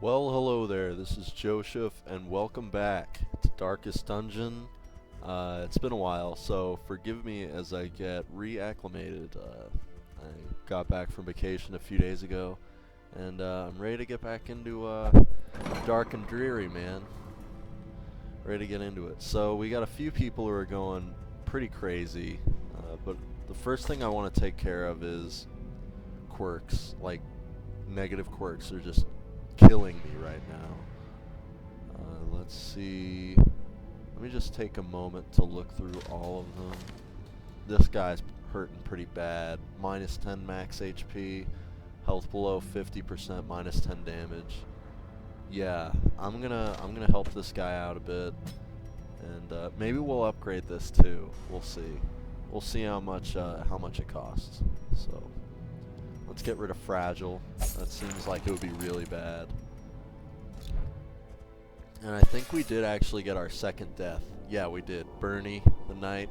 Well, hello there, this is JoeShuff, and welcome back to Darkest Dungeon. It's been a while, so forgive me as I get reacclimated. I got back from vacation a few days ago, and I'm ready to get back into dark and dreary, man. Ready to get into it. So we got a few people who are going pretty crazy, but the first thing I want to take care of is quirks. Like, negative quirks are just killing me right now. Let's see. Let me just take a moment to look through all of them. This guy's hurting pretty bad. Minus 10 max HP, health below 50%, minus 10 damage. Yeah, I'm gonna help this guy out a bit, and maybe we'll upgrade this too. We'll see. We'll see how much it costs. So let's get rid of fragile. That seems like it would be really bad. And I think we did actually get our second death. Yeah, we did. Bernie, the knight.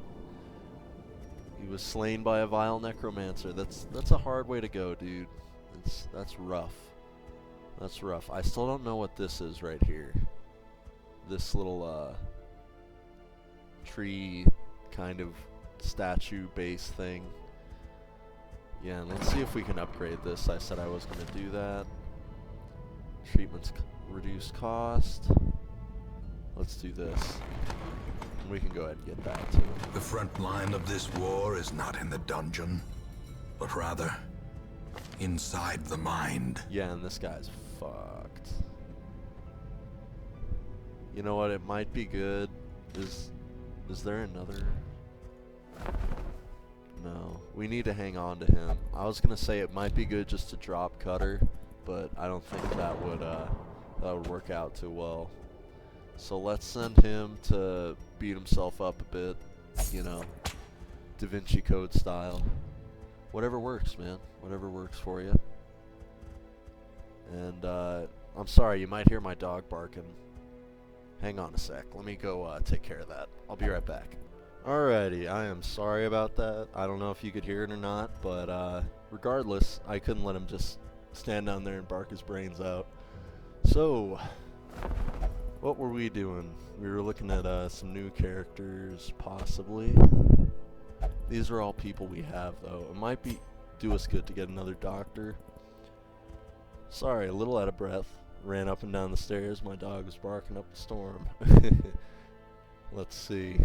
He was slain by a vile necromancer. That's a hard way to go, dude. That's rough. That's rough. I still don't know what this is right here. This little tree kind of statue base thing. Yeah, and let's see if we can upgrade this. I said I was going to do that. Treatments reduce cost. Let's do this. And we can go ahead and get that too. The front line of this war is not in the dungeon, but rather inside the mind. Yeah, and this guy's fucked. You know what? It might be good. Is there another? No, we need to hang on to him. I was gonna say it might be good just to drop Cutter, but I don't think that would work out too well. So let's send him to beat himself up a bit, you know, Da Vinci Code style. Whatever works, man. Whatever works for you. And I'm sorry, you might hear my dog barking. Hang on a sec. Let me go take care of that. I'll be right back. Alrighty, I am sorry about that. I don't know if you could hear it or not, but regardless, I couldn't let him just stand down there and bark his brains out. So, what were we doing? We were looking at some new characters, possibly. These are all people we have, though. It might do us good to get another doctor. Sorry, a little out of breath. Ran up and down the stairs. My dog was barking up a storm. Let's see.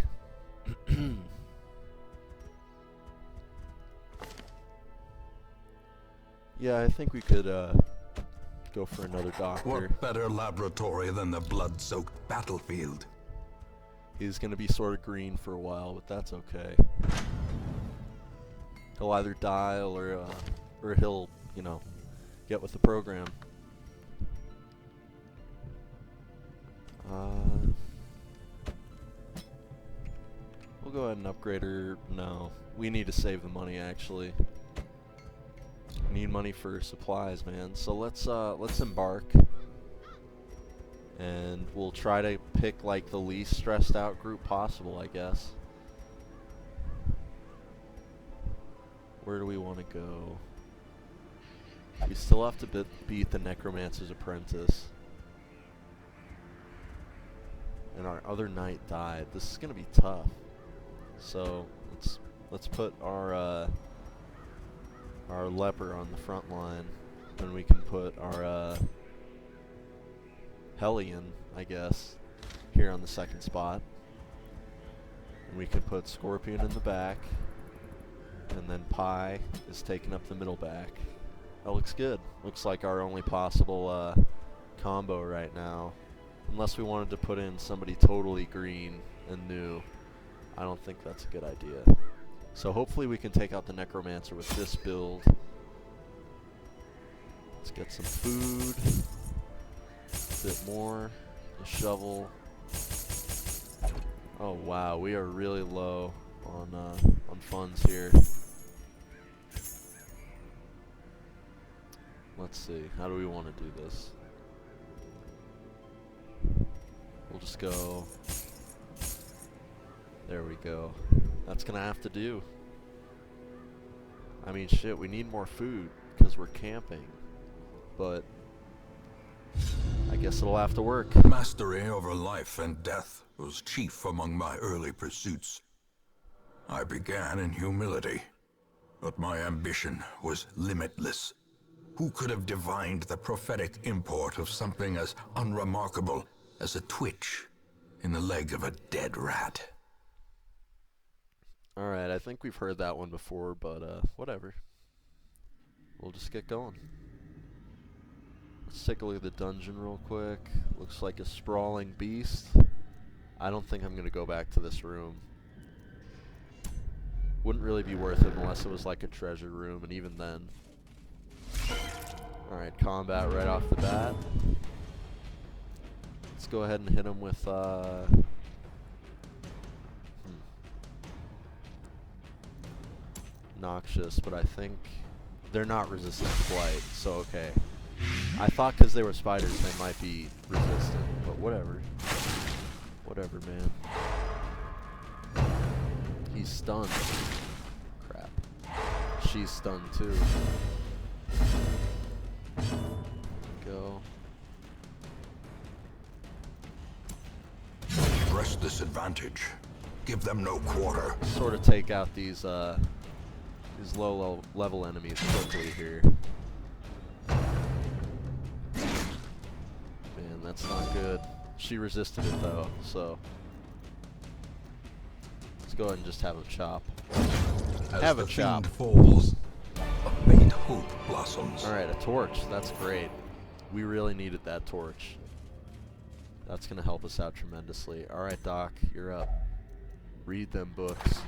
Yeah, I think we could go for another doctor. What better laboratory than the blood-soaked battlefield? He's gonna be sort of green for a while, but that's okay. He'll either die or he'll, you know, get with the program. We'll go ahead and upgrade her. No, we need to save the money, actually. Need money for supplies, man. So let's embark, and we'll try to pick like the least stressed out group possible, I guess. Where do we want to go? We still have to beat the Necromancer's Apprentice. And our other knight died. This is gonna be tough. So let's put our leper on the front line, and we can put our Hellion, I guess, here on the second spot. And we can put Scorpion in the back, and then Pi is taking up the middle back. That looks good. Looks like our only possible combo right now. Unless we wanted to put in somebody totally green and new. I don't think that's a good idea. So hopefully we can take out the Necromancer with this build. Let's get some food. A bit more. A shovel. Oh wow, we are really low on funds here. Let's see, how do we want to do this? We'll just go. There we go. That's gonna have to do. I mean, shit, we need more food because we're camping. But Guess it'll have to work. Mastery over life and death was chief among my early pursuits. I began in humility, but my ambition was limitless. Who could have divined the prophetic import of something as unremarkable as a twitch in the leg of a dead rat? Alright, I think we've heard that one before, but whatever. We'll just get going. Let's take a look at the dungeon real quick. Looks like a sprawling beast. I don't think I'm going to go back to this room. Wouldn't really be worth it unless it was like a treasure room, and even then. Alright, combat right off the bat. Let's go ahead and hit him with, Noxious, but I think they're not resistant to blight, so okay. I thought because they were spiders they might be resistant, but whatever. Whatever, man. He's stunned. Crap. She's stunned too. Go. Press this advantage. Give them no quarter. Sort of take out these low level enemies quickly here. Man, that's not good. She resisted it though, so let's go ahead and just have him chop. Have a chop. Falls, a faint hope blossoms. Alright, a torch. That's great. We really needed that torch. That's gonna help us out tremendously. Alright, Doc, you're up. Read them books.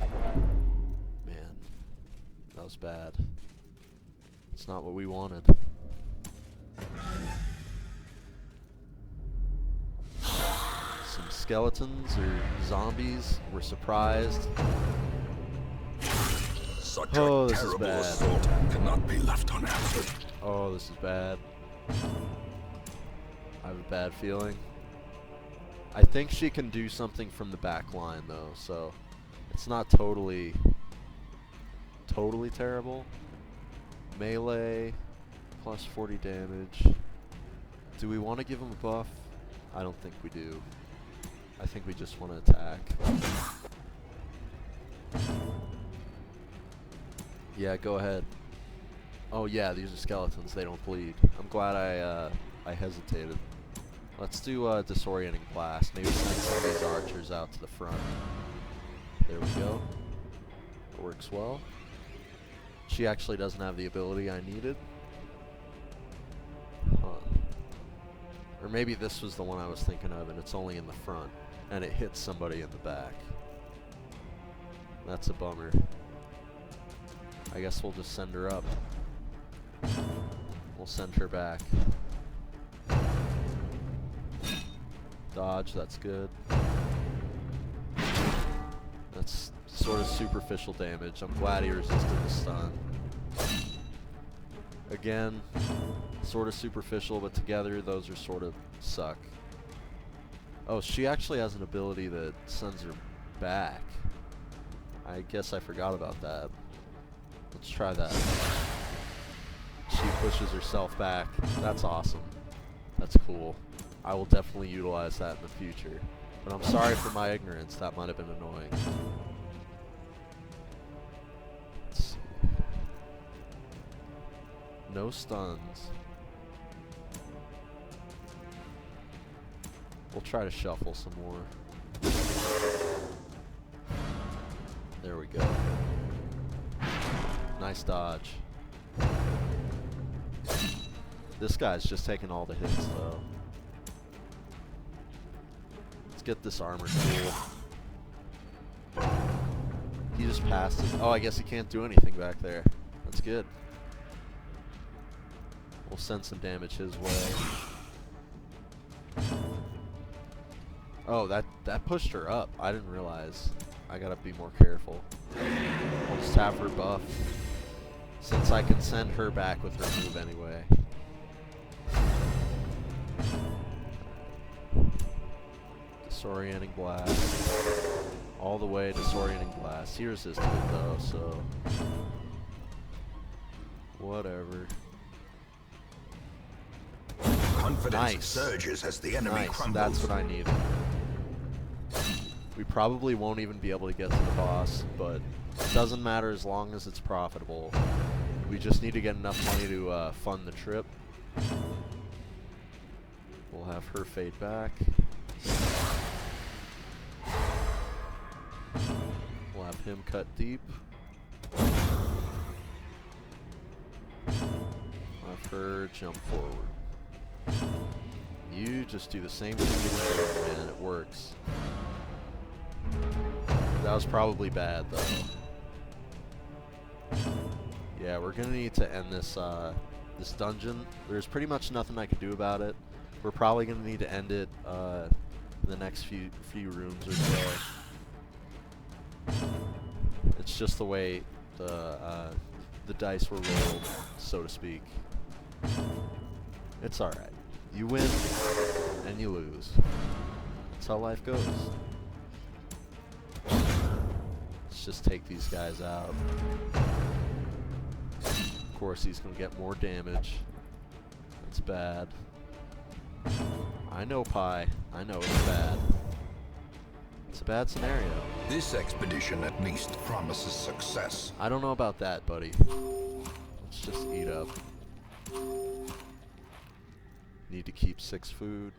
Man, that was bad. It's not what we wanted. Some skeletons or zombies. We're surprised. Such Oh, a this is terrible bad. assault cannot be left unanswered. Oh, this is bad. I have a bad feeling. I think she can do something from the back line though, so it's not totally terrible. Melee, plus 40 damage. Do we want to give him a buff? I don't think we do. I think we just want to attack. Yeah, go ahead. Oh yeah, these are skeletons. They don't bleed. I'm glad I hesitated. Let's do disorienting blast. Maybe send some of these archers out to the front. There we go. It works well. She actually doesn't have the ability I needed. Huh. Or maybe this was the one I was thinking of and it's only in the front. And it hits somebody in the back. That's a bummer. I guess we'll just send her up. We'll send her back. Dodge, that's good. That's sort of superficial damage. I'm glad he resisted the stun. Again, sort of superficial, but together those are sort of suck. Oh, she actually has an ability that sends her back. I guess I forgot about that. Let's try that. She pushes herself back. That's awesome. That's cool. I will definitely utilize that in the future. But I'm sorry for my ignorance. That might have been annoying. Let's see. No stuns. We'll try to shuffle some more. There we go. Nice dodge. This guy's just taking all the hits though. Let's get this armor cool. He just passed it. Oh, I guess he can't do anything back there. That's good. We'll send some damage his way. Oh, that pushed her up. I didn't realize. I gotta be more careful. I'll just have her buff. Since I can send her back with her move anyway. Disorienting blast. All the way disorienting blast. He resisted it though, so whatever. Confidence surges as the enemy crumbles. That's what I needed. We probably won't even be able to get to the boss, but it doesn't matter as long as it's profitable. We just need to get enough money to fund the trip. We'll have her fade back. We'll have him cut deep. Have her jump forward. You just do the same thing you did, man. It works. That was probably bad, though. Yeah, we're gonna need to end this this dungeon. There's pretty much nothing I can do about it. We're probably gonna need to end it in the next few rooms or so. It's just the way the dice were rolled, so to speak. It's alright. You win, and you lose. That's how life goes. Let's just take these guys out. Of course, he's going to get more damage. That's bad. I know, Pi. I know it's bad. It's a bad scenario. This expedition at least promises success. I don't know about that, buddy. Let's just eat up. Need to keep 6 food.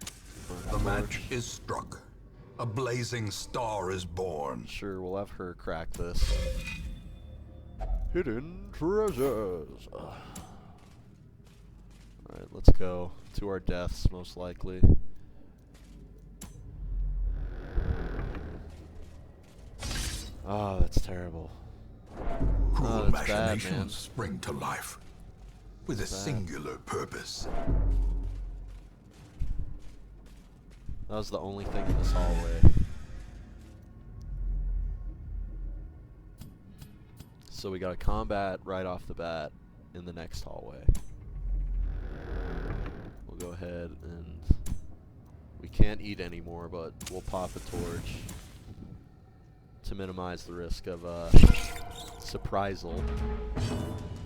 The match is struck. A blazing star is born. Sure, we'll have her crack this. Hidden treasures. Alright, let's go. To our deaths, most likely. Oh, that's terrible. Cruel that's bad, machinations man. spring to life with a singular purpose. That was the only thing in this hallway. So we got a combat right off the bat in the next hallway. We'll go ahead and... We can't eat anymore, but we'll pop a torch to minimize the risk of surprisal.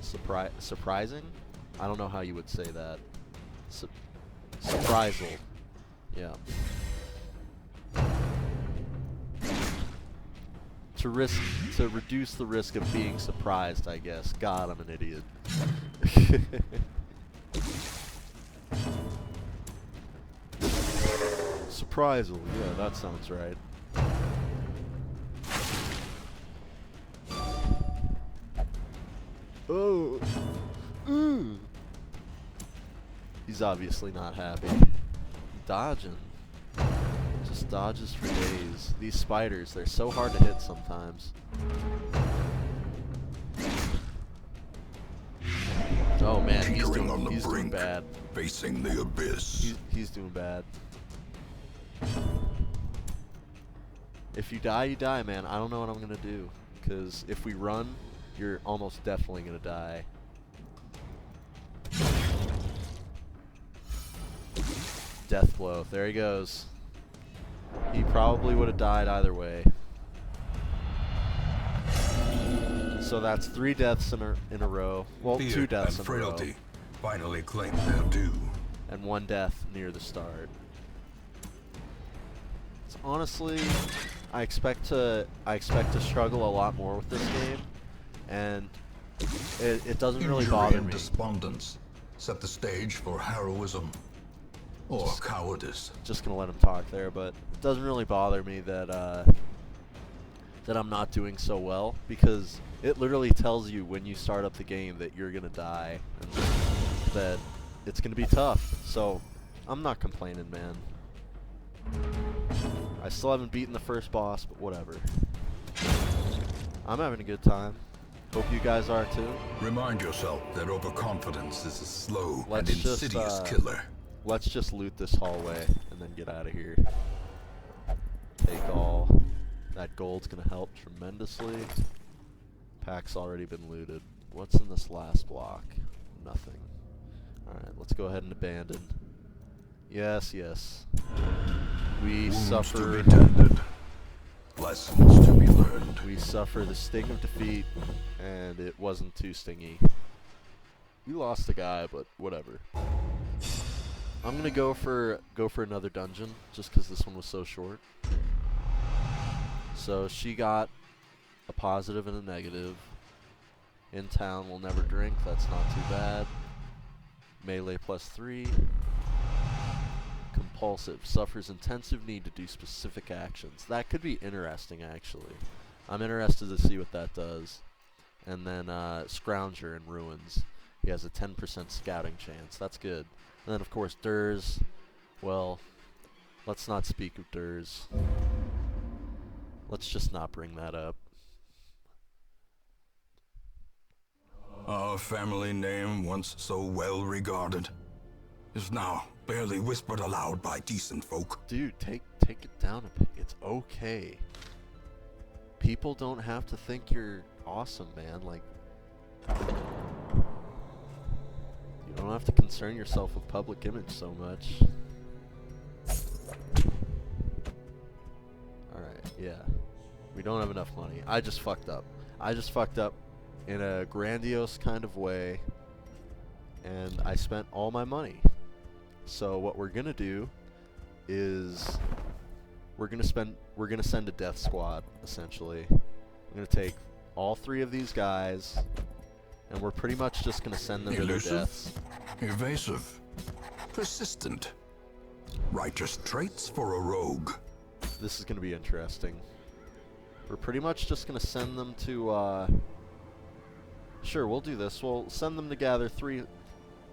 Surprising? I don't know how you would say that. Surprisal. Yeah. To reduce the risk of being surprised, I guess. God, I'm an idiot. Surprisal, yeah, that sounds right. Oh. He's obviously not happy. Dodging. Just dodges for days. These spiders, they're so hard to hit sometimes. Oh man, he's doing bad. Facing the abyss. He's doing bad. If you die, man. I don't know what I'm gonna do. Because if we run, you're almost definitely gonna die. Death blow. There he goes. He probably would have died either way. So that's 3 deaths in a row. Well, Fear 2 deaths and in a row. frailty finally claim their due. And 1 death near the start. It's honestly, I expect to struggle a lot more with this game, and it doesn't really bother and me. Despondence set the stage for heroism or cowardice. Just gonna let him talk there, but it doesn't really bother me that that I'm not doing so well, because it literally tells you when you start up the game that you're gonna die and that it's gonna be tough. So I'm not complaining, man. I still haven't beaten the first boss, but whatever. I'm having a good time. Hope you guys are too. Remind yourself that overconfidence is a slow Let's and insidious killer. Let's just loot this hallway and then get out of here. Take all. That gold's gonna help tremendously. Pack's already been looted. What's in this last block? Nothing. Alright, let's go ahead and abandon. Yes, yes. We Wounds suffer... to be tended. Lessons to be learned. We suffer the sting of defeat, and it wasn't too stingy. We lost the guy, but whatever. I'm gonna go for another dungeon just because this one was so short. So she got a positive and a negative. In town, will never drink. That's not too bad. Melee +3. Compulsive. Suffers intensive need to do specific actions. That could be interesting, actually. I'm interested to see what that does. And then Scrounger in Ruins. He has a 10% scouting chance. That's good. And then, of course, Durs. Well, let's not speak of Durs. Let's just not bring that up. Our family name, once so well regarded, is now barely whispered aloud by decent folk. Dude, take it down a bit. It's okay. People don't have to think you're awesome, man. Like, you don't have to concern yourself with public image so much. Alright, yeah. We don't have enough money. I just fucked up. In a grandiose kind of way, and I spent all my money. So what we're gonna do is we're gonna send a death squad, essentially. I'm gonna take all 3 of these guys, and we're pretty much just gonna send them to their deaths. Evasive, persistent, righteous traits for a rogue. This is gonna be interesting. We're pretty much just gonna send them to sure, we'll do this. We'll send them to gather 3...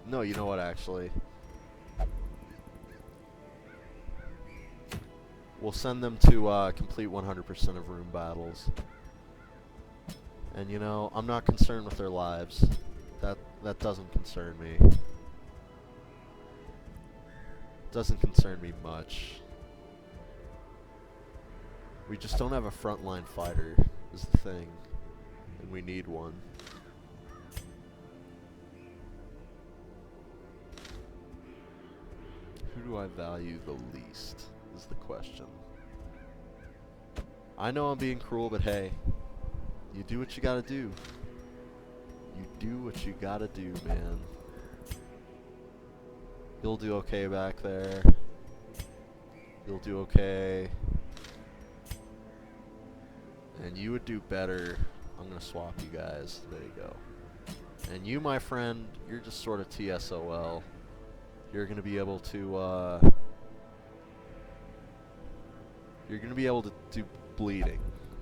No, you know what, actually. We'll send them to complete 100% of room battles. And, you know, I'm not concerned with their lives. That doesn't concern me. Doesn't concern me much. We just don't have a frontline fighter, is the thing. And we need one. Who do I value the least, is the question. I know I'm being cruel, but hey, you do what you gotta do. You do what you gotta do, man. You'll do okay back there. You'll do okay. And you would do better. I'm gonna swap you guys. There you go. And you, my friend, you're just sort of TSOL. You're gonna be able to do bleeding,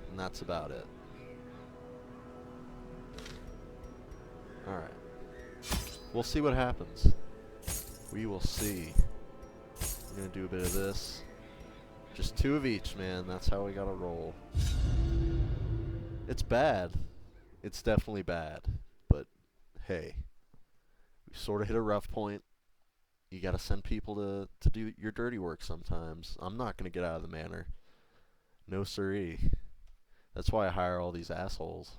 and that's about it. Alright. We'll see what happens. We will see. I'm gonna do a bit of this. Just 2 of each, man. That's how we gotta roll. It's bad. It's definitely bad. But, hey. We sort of hit a rough point. You gotta send people to do your dirty work sometimes. I'm not gonna get out of the manor. No siree. That's why I hire all these assholes.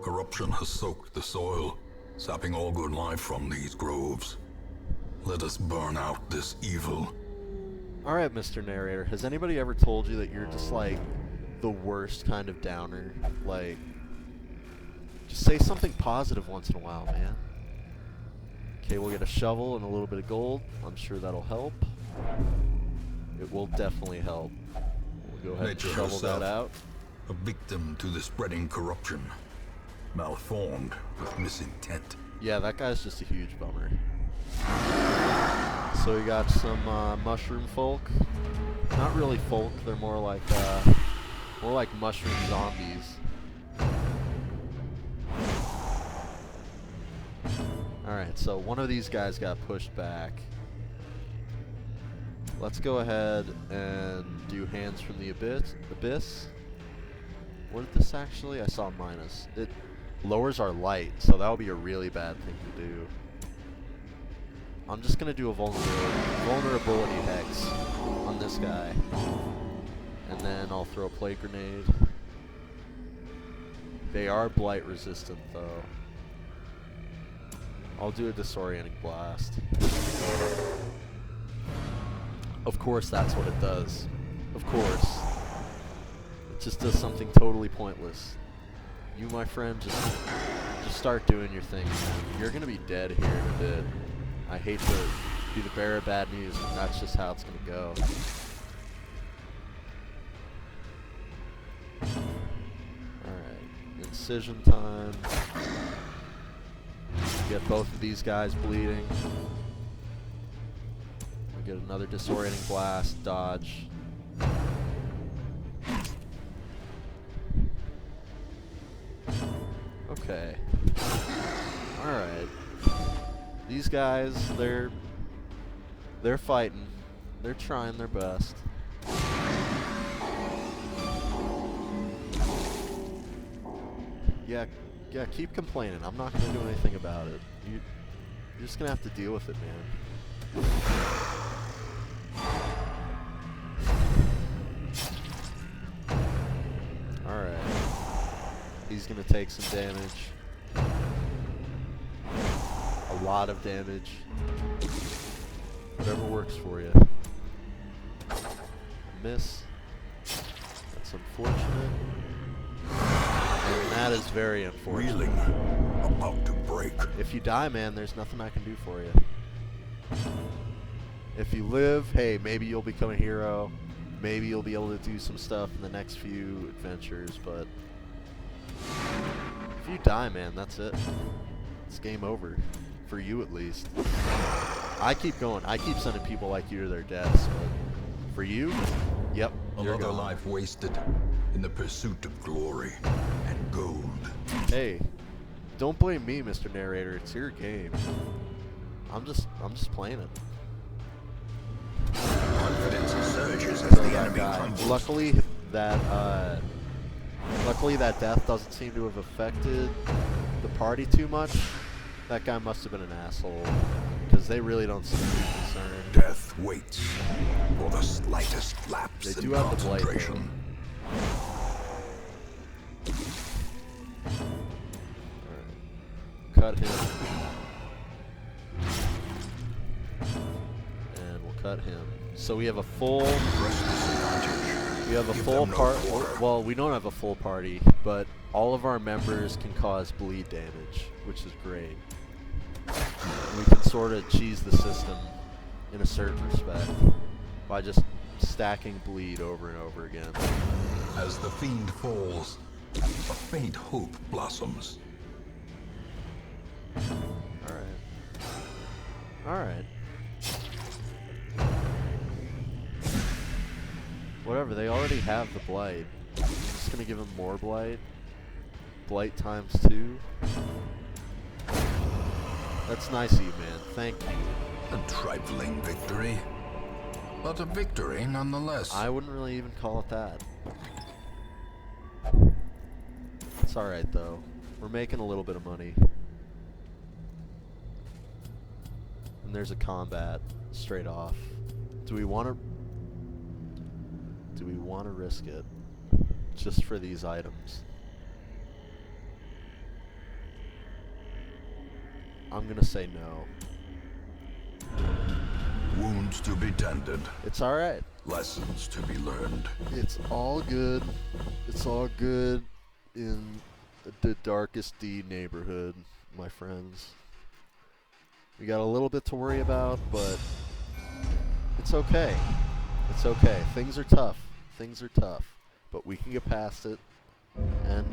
Corruption has soaked the soil, sapping all good life from these groves. Let us burn out this evil. Alright, Mr. Narrator, has anybody ever told you that you're just like the worst kind of downer? Like, just say something positive once in a while, man. Okay, we'll get a shovel and a little bit of gold. I'm sure that'll help. It will definitely help. We'll go ahead and shovel that out. A victim to the spreading corruption. Malformed with misintent. Yeah, that guy's just a huge bummer. So we got some mushroom folk. Not really folk, they're more like mushroom zombies. Alright, so one of these guys got pushed back. Let's go ahead and do Hands from the Abyss. What did this actually? I saw minus. It lowers our light, so that would be a really bad thing to do. I'm just going to do a vulnerability hex on this guy. And then I'll throw a plague grenade. They are blight resistant, though. I'll do a disorienting blast. Of course that's what it does. Of course. It just does something totally pointless. You, my friend, just start doing your thing, man. You're gonna be dead here in a bit. I hate be the bearer of bad news, and that's just how it's gonna go. Alright, incision time. Get both of these guys bleeding. We get another disorienting blast, dodge. Okay. Alright. These guys, they're fighting. They're trying their best. Yeah, keep complaining. I'm not gonna do anything about it. You're just gonna have to deal with it, man. Alright. He's gonna take some damage. A lot of damage. Whatever works for you. Miss. That's unfortunate. And that is very unfortunate. Reeling, about to break. If you die, man, there's nothing I can do for you. If you live, hey, maybe you'll become a hero. Maybe you'll be able to do some stuff in the next few adventures, but if you die, man, that's it. It's game over. For you, at least. I keep going. I keep sending people like you to their deaths, but for you, yep, you're Another gone. life wasted in the pursuit of glory and gold. Hey, don't blame me, Mr. Narrator. It's your game. I'm just playing it. Confidence surges as So the that enemy guy. crumbles. Luckily that death doesn't seem to have affected the party too much. That guy must have been an asshole, because they really don't seem to be concerned. Death waits for the slightest lapse They in do have the blight, concentration. Alright. Cut him. And we'll cut him. So we have a full... We have a Give full them no part. quarter. Well, we don't have a full party, but all of our members can cause bleed damage, which is great. We can sort of cheese the system in a certain respect by just stacking bleed over and over again. As the fiend falls, a faint hope blossoms. Alright. Whatever, they already have the blight. I'm just gonna give them more blight. Blight times 2. That's nice of you, man. Thank you. A trifling victory, but a victory nonetheless. I wouldn't really even call it that. It's alright, though. We're making a little bit of money. And there's a combat straight off. Do we want to risk it just for these items? I'm gonna say no. Wounds to be tended, It's alright. lessons to be learned. It's all good. It's all good in the darkest D neighborhood, my friends. We got a little bit to worry about, but it's okay. It's okay. Things are tough. Things are tough. But we can get past it. And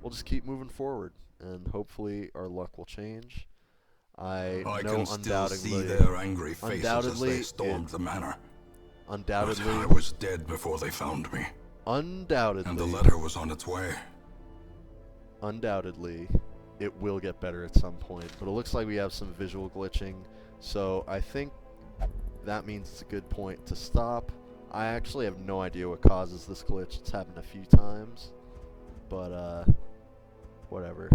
we'll just keep moving forward. And hopefully our luck will change. I know can still see undoubtedly, their angry faces as undoubtedly they stormed the manor. But undoubtedly, I was dead before they found me, undoubtedly, and the letter was on its way. undoubtedly, it will get better at some point. But it looks like we have some visual glitching, so I think that means it's a good point to stop. I actually have no idea what causes this glitch. It's happened a few times, but whatever.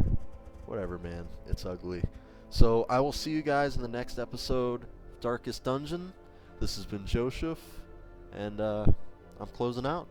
Whatever, man. It's ugly. So I will see you guys in the next episode of Darkest Dungeon. This has been JoeShuff, and I'm closing out.